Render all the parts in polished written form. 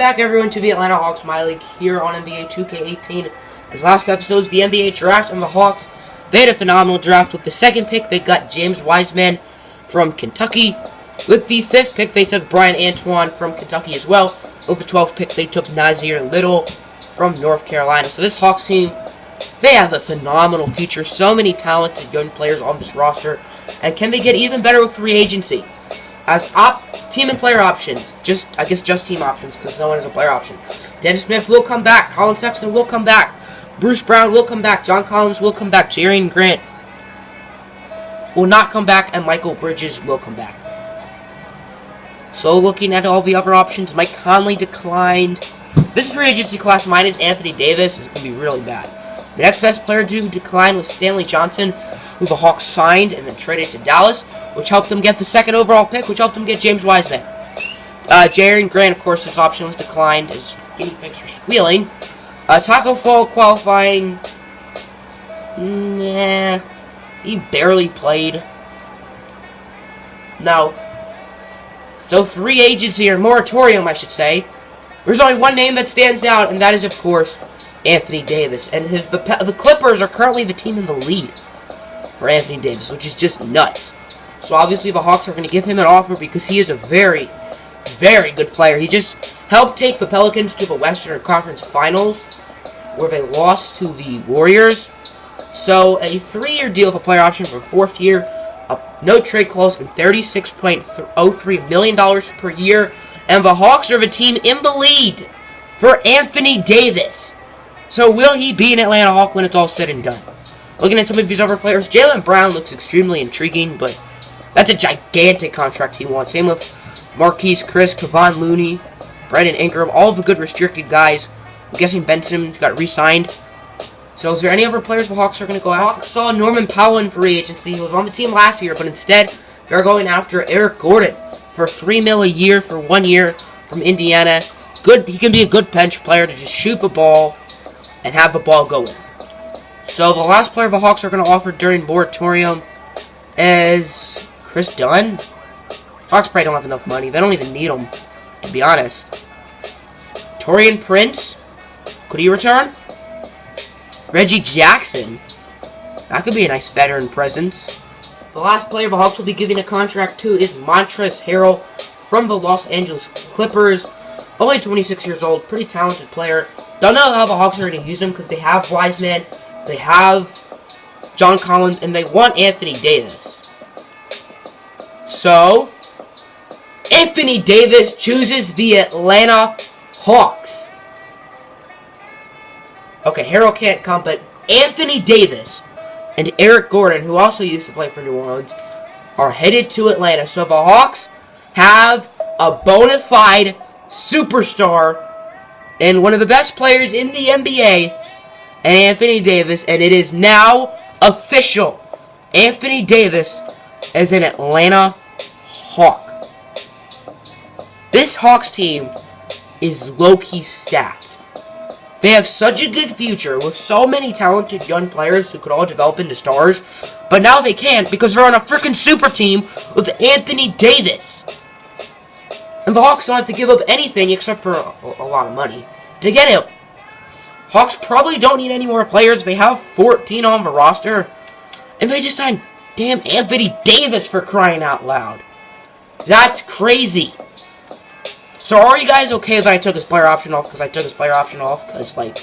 back, everyone, to the Atlanta Hawks MyLeague here on NBA 2K18. This last episode is the NBA draft, and the Hawks, they had a phenomenal draft. With the second pick, they got James Wiseman from Kentucky. With the fifth pick, they took Brian Antoine from Kentucky as well. With the 12th pick, they took Nazir Little from North Carolina. So this Hawks team, they have a phenomenal future. So many talented young players on this roster. And can they get even better with free agency? As team and player options, I guess just team options, because no one has a player option. Dennis Smith will come back. Colin Sexton will come back. Bruce Brown will come back. John Collins will come back. Jerian Grant will not come back, and Michael Bridges will come back. So looking at all the other options, Mike Conley declined. This free agency class minus Anthony Davis is going to be really bad. The next best player to decline was Stanley Johnson, who the Hawks signed and then traded to Dallas, which helped them get the second overall pick, which helped them get James Wiseman. Jerian Grant, of course, his option was declined, as guinea pigs are squealing. Taco Fall qualifying, nah, he barely played. No. So free agency, or moratorium, I should say. There's only one name that stands out, and that is, of course, Anthony Davis. And the Clippers are currently the team in the lead for Anthony Davis, which is just nuts. So obviously the Hawks are going to give him an offer because he is a very, very good player. He just helped take the Pelicans to the Western Conference Finals, where they lost to the Warriors. So a 3-year deal with a player option for a 4th year, a no trade clause, and $36.03 million per year. And the Hawks are the team in the lead for Anthony Davis. So will he be an Atlanta Hawk when it's all said and done? Looking at some of these other players, Jaylen Brown looks extremely intriguing, but that's a gigantic contract he wants. Same with Marquise Chris, Kevon Looney, Brandon Ingram, all of the good restricted guys. I'm guessing Ben Simmons got re-signed. So is there any other players the Hawks are going to go after? Hawks saw Norman Powell in free agency. He was on the team last year, but instead they're going after Eric Gordon for $3 million a year for 1 year from Indiana. Good, he can be a good bench player to just shoot the ball and have the ball going. So the last player the Hawks are going to offer during moratorium is Chris Dunn. Hawks probably don't have enough money. They don't even need him, to be honest. Taurean Prince, could he return? Reggie Jackson, that could be a nice veteran presence. The last player the Hawks will be giving a contract to is Montrezl Harrell from the Los Angeles Clippers. Only 26 years old, pretty talented player. Don't know how the Hawks are going to use him because they have Wiseman, they have John Collins, and they want Anthony Davis. So, Anthony Davis chooses the Atlanta Hawks. Okay, Harrell can't come, but Anthony Davis and Eric Gordon, who also used to play for New Orleans, are headed to Atlanta. So the Hawks have a bona fide superstar and one of the best players in the NBA, and Anthony Davis, and it is now official. Anthony Davis is an Atlanta Hawk. This Hawks team is low-key stacked. They have such a good future with so many talented young players who could all develop into stars, but now they can't because they're on a freaking super team with Anthony Davis. And the Hawks don't have to give up anything except for a lot of money to get him. Hawks probably don't need any more players. They have 14 on the roster. And they just signed damn Anthony Davis, for crying out loud. That's crazy. So are you guys okay that I took his player option off? Because I took his player option off because, like,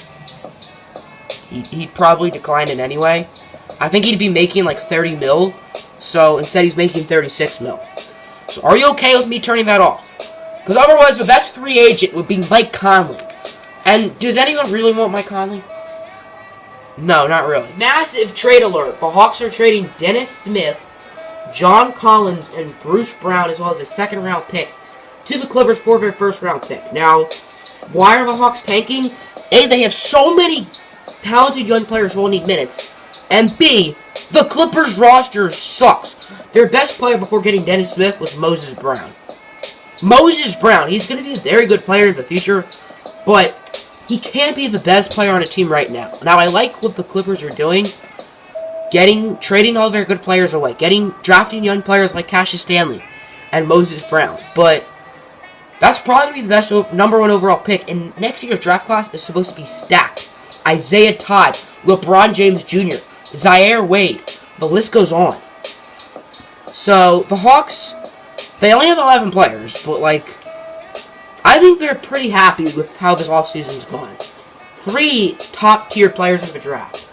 he'd probably decline it anyway. I think he'd be making like 30 mil. So instead he's making 36 mil. So are you okay with me turning that off? Because otherwise the best free agent would be Mike Conley. And does anyone really want Mike Conley? No, not really. Massive trade alert. The Hawks are trading Dennis Smith, John Collins, and Bruce Brown, as well as a second-round pick, to the Clippers for their first-round pick. Now, why are the Hawks tanking? A, they have so many talented young players who will need minutes. And B, the Clippers roster sucks. Their best player before getting Dennis Smith was Moses Brown. Moses Brown, he's going to be a very good player in the future, but he can't be the best player on a team right now. Now, I like what the Clippers are doing, trading all their good players away, drafting young players like Cassius Stanley and Moses Brown, but That's probably the best number 1 overall pick. And next year's draft class is supposed to be stacked. Isaiah Todd, LeBron James Jr., Zaire Wade. The list goes on. So, the Hawks, they only have 11 players, but, I think they're pretty happy with how this offseason's gone. 3 top-tier players in the draft.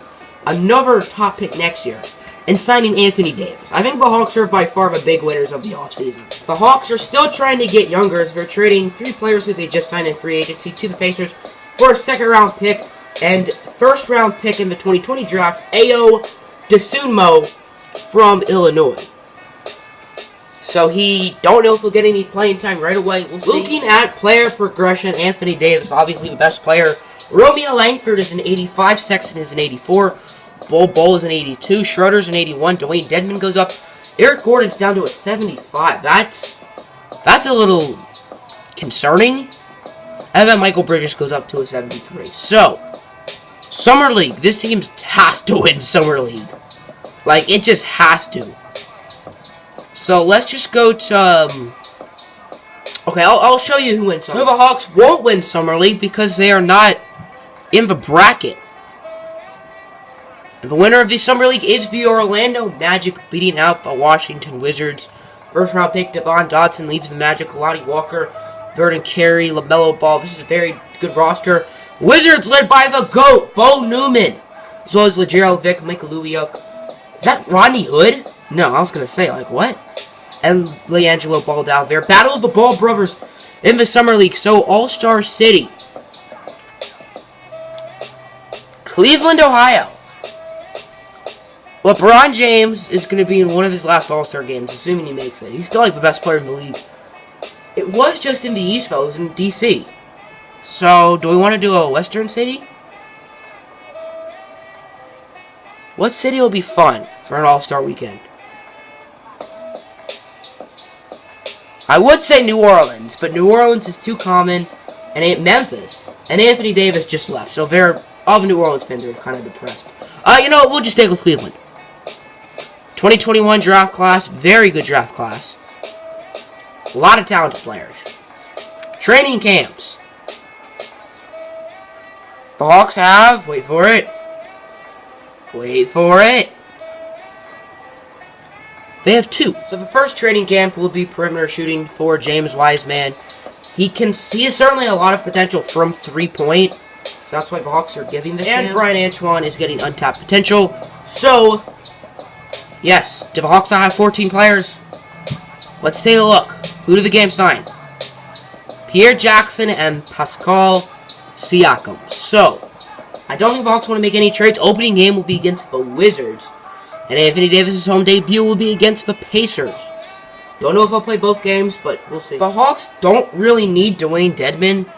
Another top pick next year. And signing Anthony Davis. I think the Hawks are by far the big winners of the offseason. The Hawks are still trying to get younger as they're trading 3 players who they just signed in free agency to the Pacers for a second-round pick and first-round pick in the 2020 draft, Ayo Dosunmu from Illinois. So he don't know if he'll get any playing time right away. We'll see. Looking at player progression, Anthony Davis, obviously the best player. Romeo Langford is an 85, Sexton is an 84, Bol is an 82, Schroeder's an 81, Dwayne Dedmon goes up, Eric Gordon's down to a 75. That's a little concerning. And then Michael Bridges goes up to a 73. So, Summer League. This team has to win Summer League. It just has to. So, let's just go to... okay, I'll show you who wins Summer League. So, the Hawks won't win Summer League because they are not in the bracket. And the winner of the Summer League is the Orlando Magic, beating out the Washington Wizards. First round pick, Devon Dotson leads the Magic. Lonnie Walker, Vernon Carey, LaMelo Ball. This is a very good roster. Wizards led by the GOAT, Bo Newman. As well as Lagerald Vick, Michael Luwiuk. Is that Rodney Hood? No, I was going to say, what? And LiAngelo Ball down there. Battle of the Ball brothers in the Summer League. So, All-Star City. Cleveland, Ohio. LeBron James is going to be in one of his last All-Star games, assuming he makes it. He's still the best player in the league. It was just in the East, though. It was in D.C. So, do we want to do a Western city? What city will be fun for an All-Star weekend? I would say New Orleans, but New Orleans is too common, and Memphis. And Anthony Davis just left, so all the New Orleans fans are kind of depressed. You know what? We'll just stay with Cleveland. 2021 draft class, very good draft class. A lot of talented players. Training camps. The Hawks have, wait for it. They have 2. So the first training camp will be perimeter shooting for James Wiseman. He has certainly a lot of potential from 3-point. So that's why the Hawks are giving this to him. And Brian Antoine is getting untapped potential. So, yes, do the Hawks now have 14 players? Let's take a look. Who do the game sign? Pierre Jackson and Pascal Siakam. So, I don't think the Hawks want to make any trades. Opening game will be against the Wizards. And Anthony Davis' home debut will be against the Pacers. Don't know if I'll play both games, but we'll see. The Hawks don't really need Dwayne Dedmon,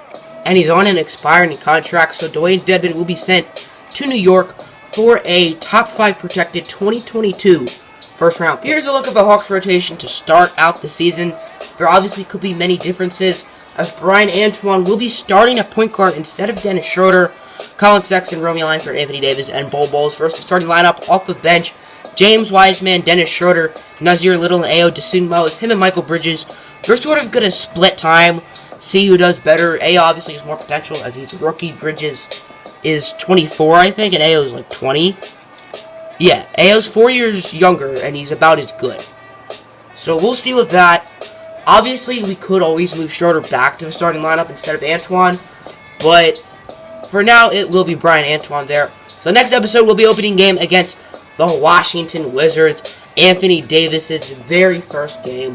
and he's on an expiring contract, so Dwayne Dedmon will be sent to New York for a top 5 protected 2022 first round pick. Here's a look at the Hawks rotation to start out the season. There obviously could be many differences, as Brian Antoine will be starting at point guard instead of Dennis Schroeder. Colin Sexton, Romeo Langford, Anthony Davis, and Bol versus the starting lineup off the bench. James Wiseman, Dennis Schroeder, Nazir Little, and Ayo Dosunmu. It's him and Michael Bridges. They're sort of going to split time, see who does better. Ayo obviously has more potential as he's a rookie. Bridges is 24, I think, and Ayo is 20. Yeah, Ayo's 4 years younger, and he's about as good. So we'll see with that. Obviously, we could always move Schroeder back to the starting lineup instead of Antoine, but for now, it will be Brian Antoine there. So next episode will be opening game against the Washington Wizards. Anthony Davis' very first game.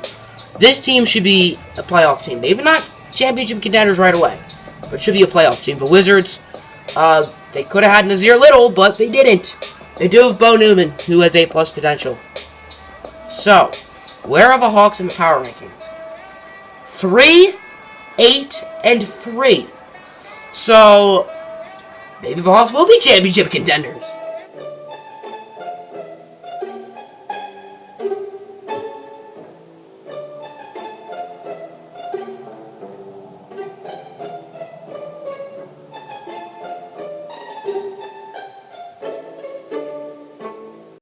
This team should be a playoff team. Maybe not championship contenders right away, but should be a playoff team. The Wizards, they could have had Nazir Little, but they didn't. They do have Bo Newman, who has A+ potential. So, where are the Hawks in the power rankings? 3, 8, and 3. So, maybe the Hawks will be championship contenders.